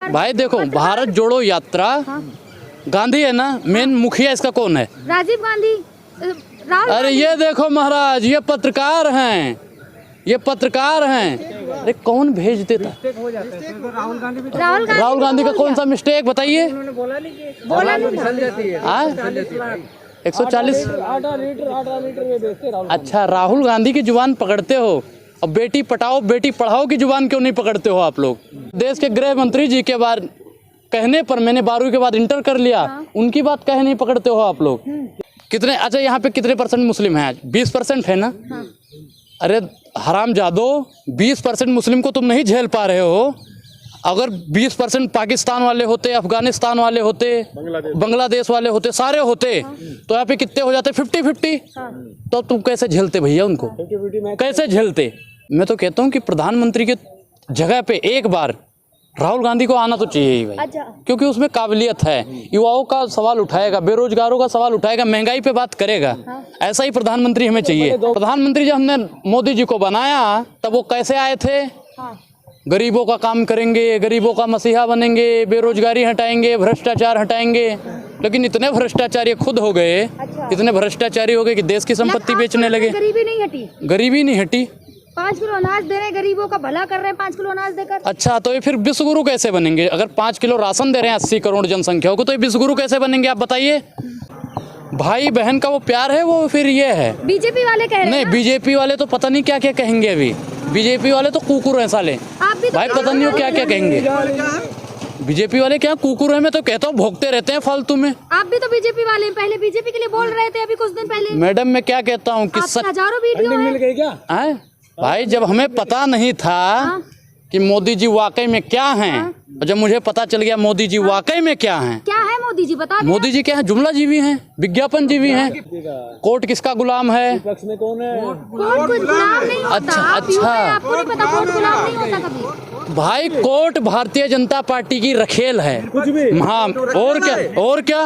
भाई देखो, भारत जोड़ो यात्रा, गांधी है ना मेन मुखिया, इसका कौन है? राजीव गांधी। अरे ये देखो महाराज, ये पत्रकार हैं, ये पत्रकार हैं। अरे कौन भेज देता? राहुल गांधी का कौन सा मिस्टेक बताइए? बोला नहीं। 140 अच्छा, राहुल गांधी की जुबान पकड़ते हो, अब बेटी पटाओ बेटी पढ़ाओ की जुबान क्यों नहीं पकड़ते हो आप लोग? देश के गृह मंत्री जी के बार कहने पर मैंने 12वीं के बाद इंटर कर लिया, उनकी बात कहे नहीं पकड़ते हो आप लोग? कितने, अच्छा यहाँ पे कितने % मुस्लिम हैं आज? 20% है ना? अरे हरामजादो, 20% मुस्लिम को तुम नहीं झेल पा रहे हो। अगर 20% पाकिस्तान वाले होते, अफगानिस्तान वाले होते, बांग्लादेश वाले होते, सारे होते, तो यहाँ पे कितने हो जाते? 50-50। तो तुम कैसे झेलते भैया उनको? कैसे झेलते? मैं तो कहता हूँ कि प्रधानमंत्री के जगह पे एक बार राहुल गांधी को आना तो चाहिए ही भाई, क्योंकि उसमें काबिलियत है, युवाओं का सवाल उठाएगा, बेरोजगारों का सवाल उठाएगा, महंगाई पे बात करेगा। ऐसा ही प्रधानमंत्री हमें चाहिए। प्रधानमंत्री जब हमने मोदी जी को बनाया तब वो कैसे आए थे? गरीबों का काम करेंगे, गरीबों का मसीहा बनेंगे, बेरोजगारी हटाएंगे, भ्रष्टाचार हटाएंगे। लेकिन इतने भ्रष्टाचारी खुद हो गए, इतने भ्रष्टाचारी हो गए कि देश की संपत्ति बेचने लगे। गरीबी नहीं हटी, गरीबी नहीं हटी। 5 किलो अनाज दे रहे हैं, गरीबों का भला कर रहे हैं 5 किलो अनाज देकर। अच्छा, तो ये फिर विश्वगुरु कैसे बनेंगे? अगर 5 किलो राशन दे रहे हैं 80 करोड़ जनसंख्या को, तो ये विश्वगुरु कैसे बनेंगे आप बताइए? भाई बहन का वो प्यार है, वो फिर ये है। बीजेपी वाले कह रहे हैं। नहीं, बीजेपी वाले तो पता नहीं क्या क्या कहेंगे अभी। बीजेपी वाले तो कुकुर हैं साले। आप भी तो भाई पता नहीं क्या क्या कहेंगे। बीजेपी वाले क्या कुकुर है? मैं तो कहता हूँ भोगते रहते हैं फालतू में। आप भी तो बीजेपी वाले हैं, पहले बीजेपी के लिए बोल रहे थे, अभी कुछ दिन पहले। मैडम मैं क्या कहता हूँ कि हजारों वीडियो मिल गई क्या? भाई जब हमें पता नहीं था कि मोदी जी वाकई में क्या हैं, और जब मुझे पता चल गया मोदी जी वाकई में क्या हैं। क्या है मोदी जी बता? मोदी जी क्या है? जुमला जीवी हैं, विज्ञापन जीवी हैं। कोर्ट किसका गुलाम है? विपक्ष में कौन है? कोर्ट गुलाम नहीं होता। अच्छा, आपको नहीं पता कोर्ट गुलाम नहीं होता कभी? भाई कोर्ट भारतीय जनता पार्टी की रखेल है। हाँ, और क्या, और क्या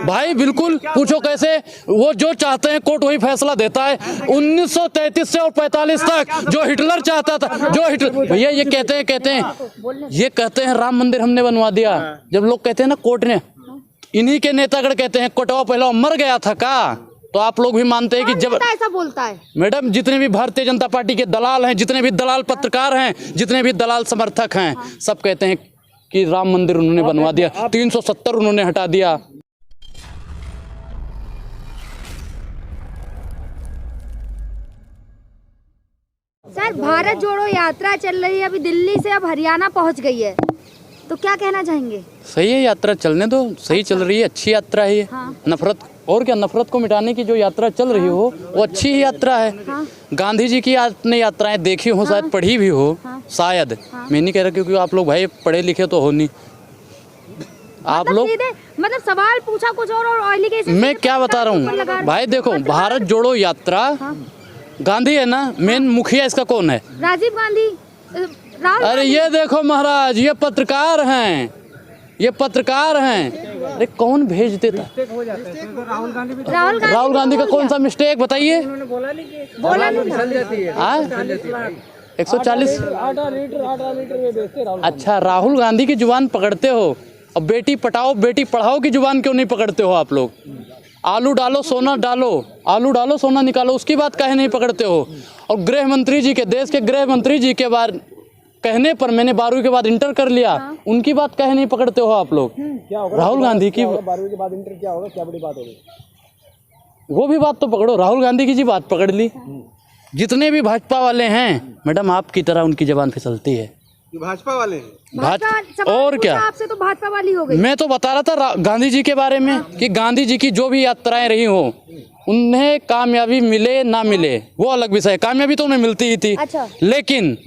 भाई, बिल्कुल पूछो कैसे? वो जो चाहते हैं कोर्ट वही फैसला देता है। 1933 से और 45 तक जो हिटलर चाहता था, जो हिटलर, भैया ये ये कहते हैं राम मंदिर हमने बनवा दिया। जब लोग कहते हैं ना कोर्ट ने, इन्हीं के नेतागण कहते हैं कोर्टवा पहले मर गया था का? तो आप लोग भी मानते हैं कि जब ऐसा बोलता है? मैडम जितने भी भारतीय जनता पार्टी के दलाल हैं, जितने भी दलाल पत्रकार हैं, जितने भी दलाल समर्थक हैं, सब कहते हैं कि राम मंदिर उन्होंने बनवा दिया, 370 उन्होंने हटा दिया। सर, भारत जोड़ो यात्रा चल रही है, अभी दिल्ली से अब हरियाणा पहुंच गई है, तो क्या कहना चाहेंगे? सही है, यात्रा चलने दो, सही चल रही है, अच्छी यात्रा है ये। नफरत, और क्या, नफरत को मिटाने की जो यात्रा चल रही हो वो अच्छी ही यात्रा है। गांधी जी की आपने यात्राएं देखी हो, शायद पढ़ी भी हो, शायद। मैं नहीं कह रहा, क्योंकि आप लोग भाई पढ़े लिखे तो हो नहीं। आप लोग मतलब सवाल पूछा कुछ और मैं क्या बता रहा हूँ भाई, देखो भारत जोड़ो यात्रा, गांधी है ना मेन मुखिया, इसका कौन है? राजीव गांधी। अरे ये देखो महाराज, ये पत्रकार हैं, ये पत्रकार हैं। अरे कौन भेज देता? राहुल गांधी का कौन सा मिस्टेक बताइए? बोला नहीं। 140 अच्छा, राहुल गांधी की जुबान पकड़ते हो, अब बेटी पटाओ बेटी पढ़ाओ की जुबान क्यों नहीं पकड़ते हो आप लोग? आलू डालो सोना डालो, आलू डालो सोना निकालो, उसकी बात काहे नहीं पकड़ते हो? और गृह मंत्री जी के, देश के गृह मंत्री जी के बार कहने पर मैंने 12वीं के बाद इंटर कर लिया, उनकी बात कहे नहीं पकड़ते हो आप लोग? राहुल गांधी की 12वीं के बाद इंटर क्या होगा? क्या बड़ी बात होगी? वो भी बात तो पकड़ो, राहुल गांधी की जी बात पकड़ ली। जितने भी भाजपा वाले हैं मैडम, आपकी तरह उनकी जबान फिसलती है। भाजपा वाले हैं? भाजपा और क्या, आपसे तो भाजपा वाली हो गई। मैं तो बता रहा था गांधी जी के बारे में कि गांधी जी की जो भी यात्राएं रही हो, उन्हें कामयाबी मिले ना मिले वो अलग विषय है, कामयाबी तो उन्हें मिलती ही थी। लेकिन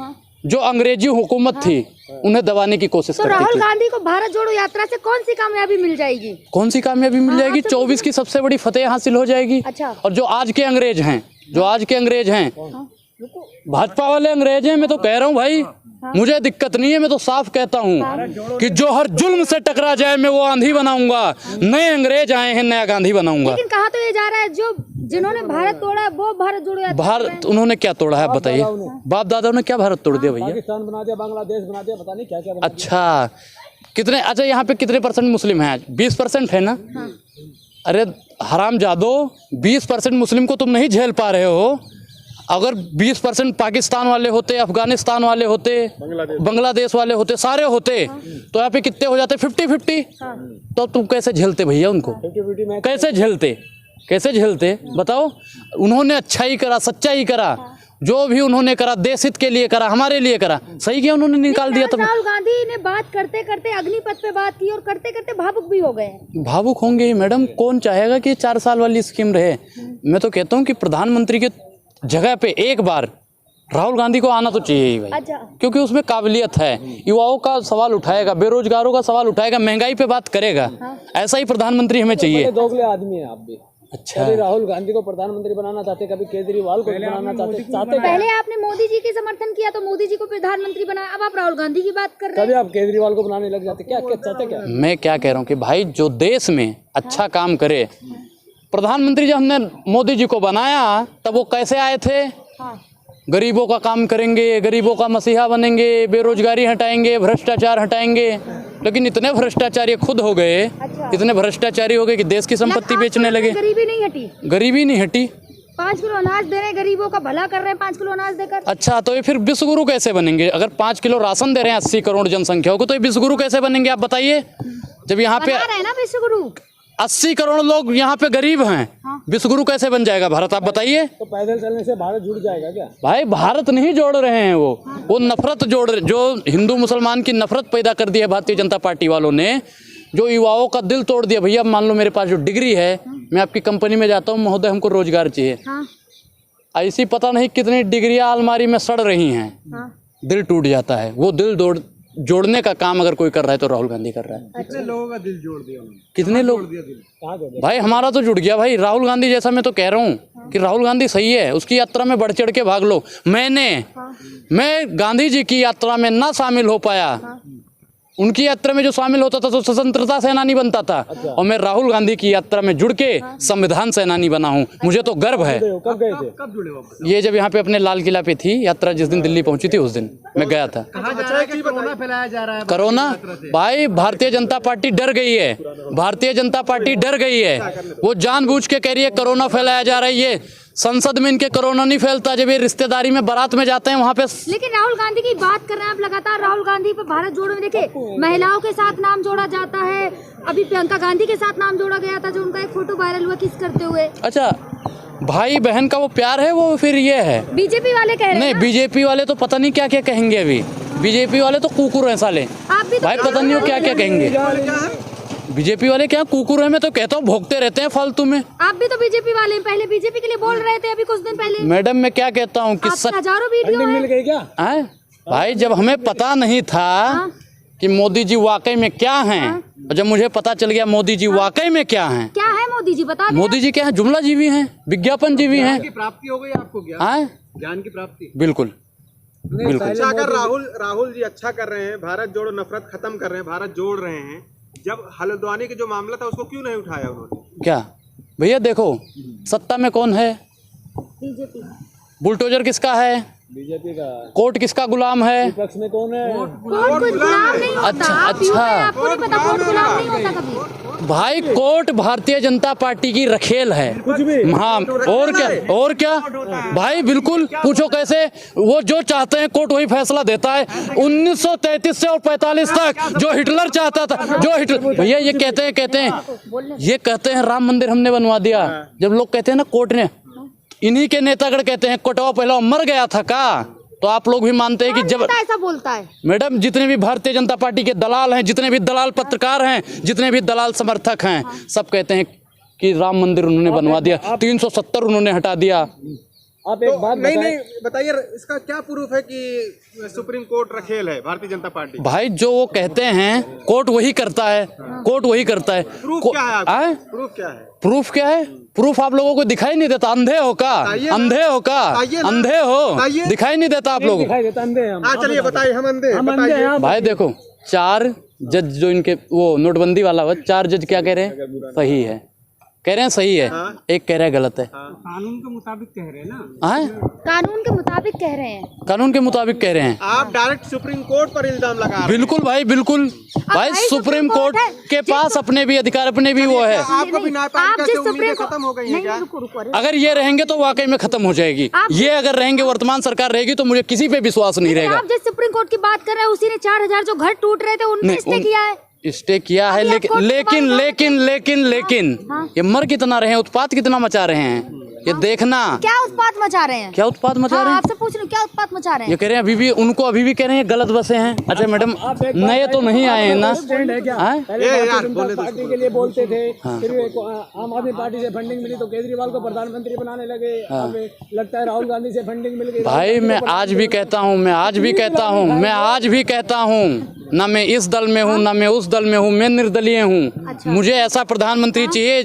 जो अंग्रेजी हुकूमत थी उन्हें दबाने की कोशिश करती थी। राहुल गांधी को भारत जोड़ो यात्रा से कौन सी कामयाबी मिल जाएगी? कौन सी कामयाबी मिल जाएगी? 24 की सबसे बड़ी फतेह हासिल हो जाएगी। और जो आज के अंग्रेज हैं, भाजपा वाले अंग्रेज हैं, मैं तो कह रहा हूँ भाई, मुझे दिक्कत नहीं है, मैं तो साफ कहता हूँ कि जो हर जुल्म से टकरा जाए मैं वो आंधी बनाऊंगा। नए अंग्रेज आए हैं, नया गांधी बनाऊंगा। लेकिन कहा तो ये जा रहा है जो जिन्होंने भारत तोड़ा वो भारत जोड़ो यात्रा। भारत उन्होंने क्या तोड़ा है बताइए? बाप दादाओं ने क्या भारत तोड़ दिया भैया? पाकिस्तान बना दिया, बांग्लादेश बना दिया, पता नहीं क्या क्या बना दिया। अच्छा, कितने, अच्छा यहाँ पे कितने परसेंट मुस्लिम हैं आज? 20% है ना? अरे हरामजादो, 20% मुस्लिम को तुम नहीं झेल पा रहे हो। अगर 20% पाकिस्तान वाले होते, अफगानिस्तान वाले होते, बांग्लादेश वाले होते, सारे होते, तो यहाँ पे कितने हो जाते? 50-50। तो तुम कैसे झेलते भैया उनको? कैसे झेलते बताओ? उन्होंने अच्छा ही करा, सच्चा ही करा, जो भी उन्होंने करा देश हित के लिए करा, हमारे लिए करा। सही किया उन्होंने, निकाल दिया। तब राहुल गांधी ने बात करते करते अग्निपथ पे बात की और करते करते भावुक भी हो गए। भावुक होंगे ही मैडम, कौन चाहेगा कि 4 साल वाली स्कीम रहे? मैं तो कहता हूँ कि प्रधानमंत्री के जगह पे एक बार राहुल गांधी को आना तो चाहिए ही भाई। अच्छा। क्योंकि उसमें काबिलियत है, युवाओं का सवाल उठाएगा, बेरोजगारों का सवाल उठाएगा, महंगाई पे बात करेगा। ऐसा ही प्रधानमंत्री हमें चाहिए। दोगले आदमी है आप भी। अच्छा, कभी राहुल गांधी को प्रधानमंत्री बनाना चाहते, कभी केजरीवाल को बनाना चाहते। पहले आपने मोदी जी के समर्थन किया तो मोदी जी को प्रधानमंत्री बनाया, अब आप राहुल गांधी की बात कर रहे हैं। कभी आप केजरीवाल को बनाने लग जाते, क्या चाहते क्या? मैं क्या कह रहा हूँ कि भाई जो देश में अच्छा काम करे, प्रधानमंत्री जब हमने मोदी जी को बनाया तब वो कैसे आए थे? गरीबों का काम करेंगे, गरीबों का मसीहा बनेंगे, बेरोजगारी हटाएंगे, भ्रष्टाचार हटाएंगे। लेकिन इतने भ्रष्टाचारी खुद हो गए, इतने भ्रष्टाचारी हो गए कि देश की संपत्ति बेचने लगे। गरीबी नहीं हटी, गरीबी नहीं हटी। 5 किलो अनाज दे रहे हैं, गरीबों का भला कर रहे हैं 5 किलो अनाज देकर। अच्छा, तो ये फिर विश्वगुरु कैसे बनेंगे? अगर 5 किलो राशन दे रहे हैं 80 करोड़ जनसंख्या को, तो ये विश्वगुरु कैसे बनेंगे आप बताइए? जब यहाँ पे बना रहे हैं ना विश्वगुरु। 80 करोड़ लोग यहाँ पे गरीब हैं, विश्वगुरु कैसे बन जाएगा भारत? आप बताइए। तो पैदल चलने से भारत जुड़ जाएगा क्या? भाई भारत नहीं जोड़ रहे हैं, वो नफरत जोड़ रहे। जो हिंदू मुसलमान की नफरत पैदा कर दी है भारतीय जनता पार्टी वालों ने, जो युवाओं का दिल तोड़ दिया। भैया मान लो मेरे पास जो डिग्री है, मैं आपकी कंपनी में जाता हूँ, महोदय हमको रोजगार चाहिए। ऐसी पता नहीं कितनी डिग्रियां अलमारी में सड़ रही हैं, दिल टूट जाता है। वो दिल जोड़ने का काम अगर कोई कर रहा है तो राहुल गांधी कर रहा है। कितने लोगों का दिल जोड़ दिया उन्होंने? कितने लोग? कहाँ जोड़ दिया? भाई हमारा तो जुड़ गया भाई। राहुल गांधी जैसा मैं तो कह रहा हूँ कि राहुल गांधी सही है, उसकी यात्रा में बढ़ चढ़ के भाग लो। मैं गांधी जी की यात्रा में ना शामिल हो पाया, उनकी यात्रा में जो शामिल होता था तो स्वतंत्रता सेनानी बनता था, और मैं राहुल गांधी की यात्रा में जुड़ के संविधान सेनानी बना हूँ। मुझे तो गर्व है। कब गए थे? कब जुड़े हो? ये जब यहाँ पे अपने लाल किला पे थी यात्रा, जिस दिन दिल्ली पहुंची थी उस दिन मैं गया था। कोरोना फैलाया जा रहा है। कोरोना भाई भारतीय जनता पार्टी डर गई है, भारतीय जनता पार्टी डर गई है। वो जानबूझ के कह रही है कोरोना फैलाया जा रहा है। ये संसद में इनके कोरोना नहीं फैलता, जब ये रिश्तेदारी में बारात में जाते हैं वहाँ पे। लेकिन राहुल गांधी की बात कर रहे हैं आप लगातार। राहुल गांधी पे भारत जोड़ो में देखिए महिलाओं के साथ नाम जोड़ा जाता है। अभी प्रियंका गांधी के साथ नाम जोड़ा गया था, जो उनका एक फोटो वायरल हुआ किस करते हुए। अच्छा, भाई बहन का वो प्यार है, वो फिर ये है। बीजेपी वाले कह रहे हैं नहीं, बीजेपी वाले तो पता नहीं क्या क्या कहेंगे। अभी बीजेपी वाले तो कुकुर हैं साले। आप भी तो भाई पता नहीं वो क्या क्या कहेंगे। बीजेपी वाले क्या कुकुर है? मैं तो कहता हूँ भोगते रहते हैं फालतू में। आप भी तो बीजेपी वाले हैं, पहले बीजेपी के लिए बोल रहे थे अभी कुछ दिन पहले। मैडम मैं क्या कहता हूँ कि हजारों वीडियो मिल गई क्या? है भाई, जब हमें पता नहीं था कि मोदी जी वाकई में क्या हैं, और जब मुझे पता चल गया मोदी जी वाकई में क्या हैं। क्या है मोदी जी बता दें। मोदी जी क्या है? जुमला जीवी हैं, विज्ञापन जीवी हैं। प्राप्ति हो गई आपको क्या? हाँ ज्ञान की प्राप्ति। बिल्कुल बिल्कुल। अच्छा, अगर राहुल जी अच्छा कर रहे हैं, भारत जोड़ो नफरत खत्म कर रहे हैं, भारत जोड़ रहे हैं, जब हल्द्वानी के जो मामला था उसको क्यों नहीं उठाया उन्होंने? क्या भैया देखो, सत्ता में कौन है? बीजेपी। बुलडोजर किसका है? बीजेपी का। कोर्ट किसका गुलाम है? विपक्ष में कौन है? कोर्ट कुछ गुलाम नहीं होता। अच्छा, आप यूं अच्छा। हैं, आपको नहीं पता कोर्ट गुलाम नहीं होता कभी। भाई कोर्ट भारतीय जनता पार्टी की रखेल है। कुछ भी। हाँ, और क्या भाई, बिल्कुल। पूछो कैसे? वो जो चाहते हैं कोर्ट वही फैसला देता है। 1933 से और 45 तक जो हिटलर चाहता था, जो हिटलर भैया ये कहते हैं राम मंदिर हमने बनवा दिया। जब लोग कहते हैं ना कोर्ट ने, इन्हीं के नेतागढ़ कहते हैं कोर्टवा पहले मर गया था का, तो आप लोग भी मानते हैं कि जब ऐसा बोलता है। मैडम जितने भी भारतीय जनता पार्टी के दलाल हैं, जितने भी दलाल पत्रकार हैं, जितने भी दलाल समर्थक हैं, सब कहते हैं कि राम मंदिर उन्होंने बनवा दिया, 370 उन्होंने हटा दिया। आप एक बात नहीं बताइए, इसका क्या प्रूफ है कि सुप्रीम कोर्ट रखेल है भारतीय जनता पार्टी? भाई जो वो कहते हैं कोर्ट वही करता है, कोर्ट वही करता है। प्रूफ क्या है? प्रूफ क्या है? प्रूफ क्या है? प्रूफ आप लोगों को दिखाई नहीं देता? अंधे हो का? अंधे हो? दिखाई नहीं देता आप लोगों को? चलिए बताइए, हम अंधे हैं। भाई देखो, 4 जज जो इनके वो नोटबंदी वाला हुआ, 4 जज क्या कह रहे हैं? सही है। कह रहे हैं सही है, एक कह रहा है गलत है। कानून के मुताबिक कह रहे हैं ना। हाँ, कानून के मुताबिक कह रहे हैं। कानून के मुताबिक कह रहे हैं। आप डायरेक्ट सुप्रीम कोर्ट पर इल्जाम लगा रहे हैं। बिल्कुल भाई, बिल्कुल भाई, सुप्रीम कोर्ट के पास अपने भी अधिकार, अपने भी वो है। आपको भी न्यायपालिका से उम्मीदें खत्म हो गई हैं क्या? अगर ये रहेंगे तो वाकई में खत्म हो जाएगी। ये अगर रहेंगे, वर्तमान सरकार रहेगी, तो मुझे किसी पे विश्वास नहीं रहेगा। आप जिस सुप्रीम कोर्ट की बात कर रहे हैं, उसी ने 4000 जो घर टूट रहे थे उनने स्टे किया है। स्टे किया है, लेकिन ये मर कितना रहे हैं, उत्पात कितना मचा रहे हैं, ये देखना। क्या उत्पात मचा रहे हैं? क्या उत्पात मचा रहे हैं? आपसे पूछ रही हूँ, क्या उत्पात मचा रहे हैं? ये कह रहे हैं अभी भी कह रहे हैं गलत बसे हैं। अच्छा मैडम, नए तो नहीं आए हैं ना? पार्टी के लिए बोलते थे, फिर आम आदमी पार्टी से फंडिंग मिली तो केजरीवाल को प्रधानमंत्री बनाने लगे। अब लगता है राहुल गांधी से फंडिंग मिल गई। भाई मैं आज भी कहता हूँ, ना मैं इस दल में हूँ, ना मैं उस दल में हूँ, मैं निर्दलीय हूँ। मुझे ऐसा प्रधानमंत्री चाहिए,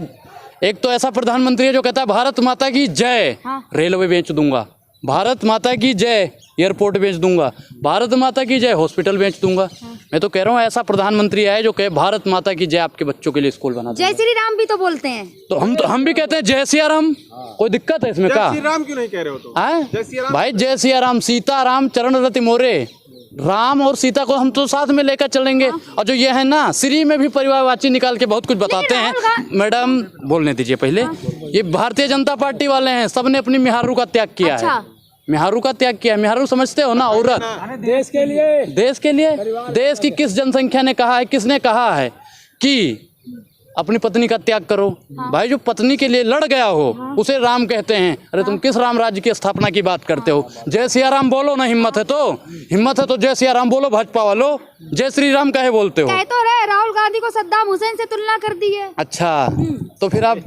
एक तो ऐसा प्रधानमंत्री है जो कहता है भारत माता की जय, रेलवे बेच दूंगा, भारत माता की जय, एयरपोर्ट बेच दूंगा, भारत माता की जय, हॉस्पिटल बेच दूंगा। मैं तो कह रहा हूँ ऐसा प्रधानमंत्री है जो कहे भारत माता की जय, आपके बच्चों के लिए स्कूल बना दूंगा। जय श्री राम भी तो बोलते हैं। तो हम भी कहते हैं जय सिया राम, कोई दिक्कत है इसमें? क्या जय श्री राम क्यों नहीं कह रहे हो तो? भाई जय सिया राम, सीता राम चरण रति मोरे, राम और सीता को हम तो साथ में लेकर चलेंगे। और जो ये है ना, श्री में भी परिवारवाची निकाल के बहुत कुछ बताते हैं। मैडम बोलने दीजिए पहले। ये भारतीय जनता पार्टी वाले हैं, सबने अपनी मिहारू का त्याग किया है। मिहारू का त्याग किया है। मिहारू समझते हो ना, औरत देश के लिए, देश की किस जनसंख्या ने कहा है, किसने कहा है कि अपनी पत्नी का त्याग करो? भाई जो पत्नी के लिए लड़ गया हो उसे राम कहते हैं। अरे तुम किस राम राज्य की स्थापना की बात करते हो? जय सिया राम बोलो ना, हिम्मत है तो जय सिया राम बोलो। भाजपा वालों, जय श्री राम काहे बोलते हो? कह तो रहे राहुल गांधी को सद्दाम हुसैन से तुलना कर दी है। अच्छा, तो फिर आप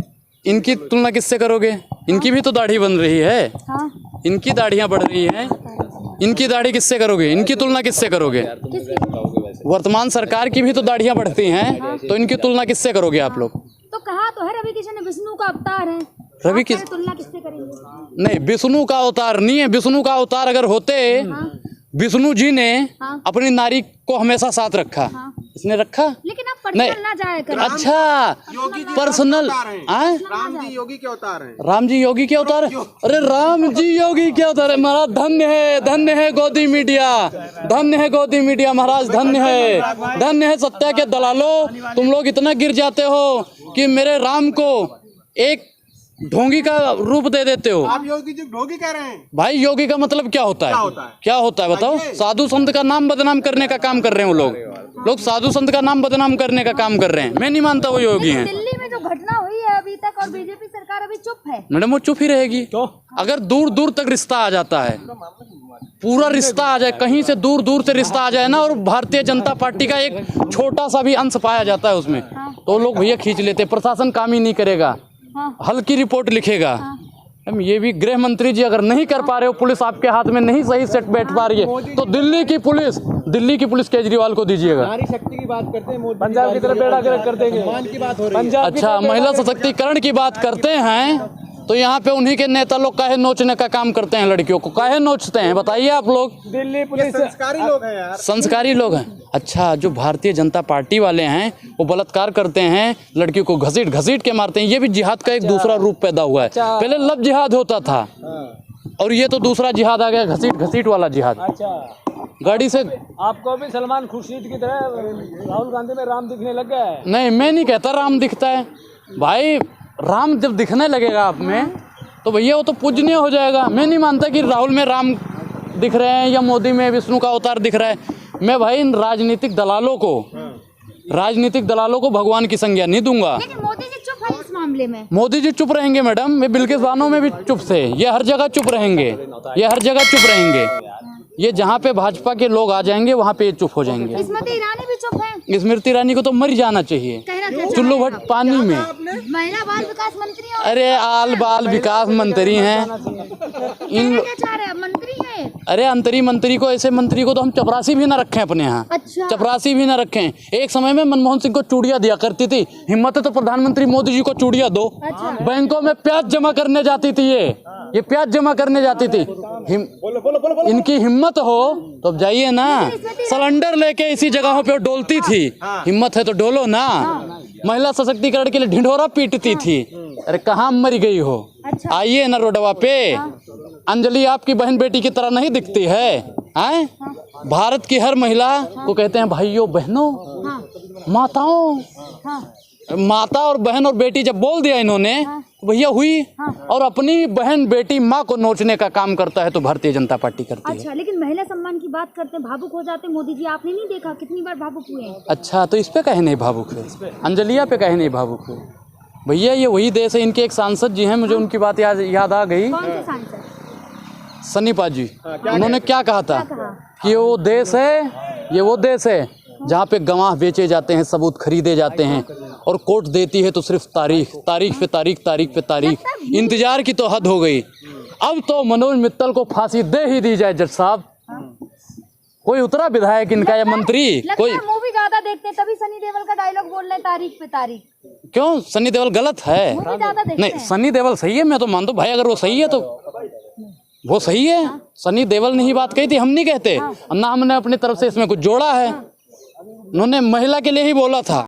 इनकी तुलना किससे करोगे? इनकी भी तो दाढ़ी बन रही है, इनकी दाढ़ियाँ बढ़ रही हैं, इनकी दाढ़ी किससे करोगे? इनकी तुलना किससे करोगे? वर्तमान सरकार की भी तो दाढ़ियाँ बढ़ती हैं, तो इनकी तुलना किससे करोगे आप लोग? तो कहा तो है रवि किशन विष्णु का अवतार है, रवि किशन तुलना किससे करेंगे? नहीं, विष्णु का अवतार नहीं है। विष्णु का अवतार अगर होते, विष्णु जी ने अपनी नारी को हमेशा साथ रखा। इसने रखा, लेकिन आप पर्सनल ना जाया करो। अच्छा, पर्सनल। राम जी योगी के अवतार हैं। राम जी योगी के अवतार? अरे राम जी योगी के अवतार है महाराज। धन्य है गोदी मीडिया, धन्य है गोदी मीडिया महाराज, धन्य है सत्या के दलालों। तुम लोग इतना गिर जाते हो कि मेरे राम को एक ढोंगी का रूप दे देते हो। आप योगी जी ढोंगी कह रहे हैं? भाई योगी का मतलब क्या होता है? क्या होता है बताओ? साधु संत का नाम बदनाम करने का काम कर रहे हैं वो लोग साधु संत का नाम बदनाम करने का काम कर रहे हैं। मैं नहीं मानता वो योगी हैं। दिल्ली में जो घटना हुई है अभी तक, और बीजेपी सरकार अभी चुप है। मैडम वो चुप ही रहेगी। तो अगर दूर दूर तक रिश्ता आ जाता है, पूरा रिश्ता आ जाए, कहीं से दूर दूर से रिश्ता आ जाए ना, और भारतीय जनता पार्टी का एक छोटा सा भी अंश पाया जाता है उसमें, तो लोग भैया खींच लेते। प्रशासन काम ही नहीं करेगा, हल्की रिपोर्ट लिखेगा। ये भी गृह मंत्री जी अगर नहीं कर पा रहे हो, पुलिस आपके हाथ में नहीं सही सेट बैठ पा रही है, तो दिल्ली की पुलिस केजरीवाल को दीजिएगा। नारी शक्ति की बात करते हैं, पंजाब की तरफ बेड़ा गर्क कर देंगे, सम्मान की बात हो रही है। अच्छा, महिला सशक्तिकरण की बात करते हैं तो यहाँ पे उन्हीं के नेता लोग काहे नोचने का काम करते हैं? लड़कियों को काहे नोचते हैं बताइए आप लोग? दिल्ली पुलिस संस्कारी लोग हैं यार, संस्कारी लोग हैं। अच्छा, जो भारतीय जनता पार्टी वाले हैं वो बलात्कार करते हैं, लड़कियों को घसीट के मारते हैं। ये भी जिहाद का एक दूसरा रूप पैदा हुआ है। पहले लव जिहाद होता था, और ये तो दूसरा जिहाद आ गया, घसीट वाला जिहाद। अच्छा, गाड़ी से आपको भी सलमान खुर्शीद की तरह राहुल गांधी में राम दिखने लग गया है? नहीं, मैं नहीं कहता राम दिखता है। भाई राम जब दिखने लगेगा आप में, तो भैया वो तो पूजनीय हो जाएगा। मैं नहीं मानता कि राहुल में राम दिख रहे हैं या मोदी में विष्णु का अवतार दिख रहा है। मैं भाई इन राजनीतिक दलालों को भगवान की संज्ञा नहीं दूंगा। लेकिन मोदी जी चुप है इस मामले में। मोदी जी चुप रहेंगे मैडम, ये बिल्किस बानो में भी चुप से, ये हर जगह चुप रहेंगे। ये जहाँ पे भाजपा के लोग आ जाएंगे वहाँ पे ये चुप हो जाएंगे। स्मृति ईरानी भी चुप है। स्मृति ईरानी को तो मर जाना चाहिए, चुल्लू भट्ट पानी में। महिला बाल विकास मंत्री हैं। अरे आल बाल विकास मंत्री हैं क्या चाह रहे हैं? मंत्री हैं। अरे अंतरी मंत्री को, ऐसे मंत्री को तो हम चपरासी भी ना रखें अपने यहाँ। अच्छा, चपरासी भी ना रखें। एक समय में मनमोहन सिंह को चूड़ियाँ दिया करती थी, हिम्मत है तो प्रधानमंत्री मोदी जी को चूड़ियाँ दो। अच्छा। बैंकों में प्याज जमा करने जाती थी, ये प्याज जमा करने जाती थी। इनकी हिम्मत हो तो अब जाइए ना, सिलेंडर लेके इसी जगहों पे डोलती थी। हिम्मत है तो डोलो ना। महिला सशक्तिकरण के लिए ढिंढोरा पीटती थी, अरे कहाँ मर गई हो? अच्छा। आइए ना रोडवा पे। अंजलि आपकी बहन बेटी की तरह नहीं दिखती है? हैं? भारत की हर महिला को कहते हैं भाइयों बहनों, हाँ माताओं। हाँ माता और बहन और बेटी जब बोल दिया इन्होंने तो भैया हुई। और अपनी बहन बेटी माँ को नोचने का काम करता है तो भारतीय जनता पार्टी करती है। अच्छा, लेकिन महिला सम्मान की बात करते हैं, भावुक हो जाते हैं मोदी जी, आपने नहीं देखा कितनी बार भावुक हुए हैं? अच्छा, तो इस पे कहे नहीं भावुक हुए? अंजलिया पे कहे नहीं भावुक हुए? भैया ये वही देश है। इनके एक सांसद जी हैं, मुझे उनकी बात याद आ गई। कौन से सांसद? सन्नी पाजी। उन्होंने क्या कहा था कहा? कि ये वो देश है जहाँ पे गवाह बेचे जाते हैं, सबूत खरीदे जाते हैं और कोर्ट देती है तो सिर्फ तारीख पे तारीख। इंतजार की तो हद हो गई। अब तो मनोज मित्तल को फांसी दे ही दी जाए जज साहब। कोई उतरा विधायक इनका या मंत्री कोई? मूवी ज्यादा देखते हैं तभी सनी देओल का डायलॉग बोल रहे हैं तारीख पे तारीख। क्यों सनी देओल गलत है? मूवी ज्यादा देखते नहीं, हैं। सनी देओल सही है, मैं तो मानता हूँ भाई। अगर वो सही है तो वो सही है। सनी देओल ने ही बात कही थी, हम नहीं कहते। ना हमने अपनी तरफ से इसमें कुछ जोड़ा है। उन्होंने महिला के लिए ही बोला था।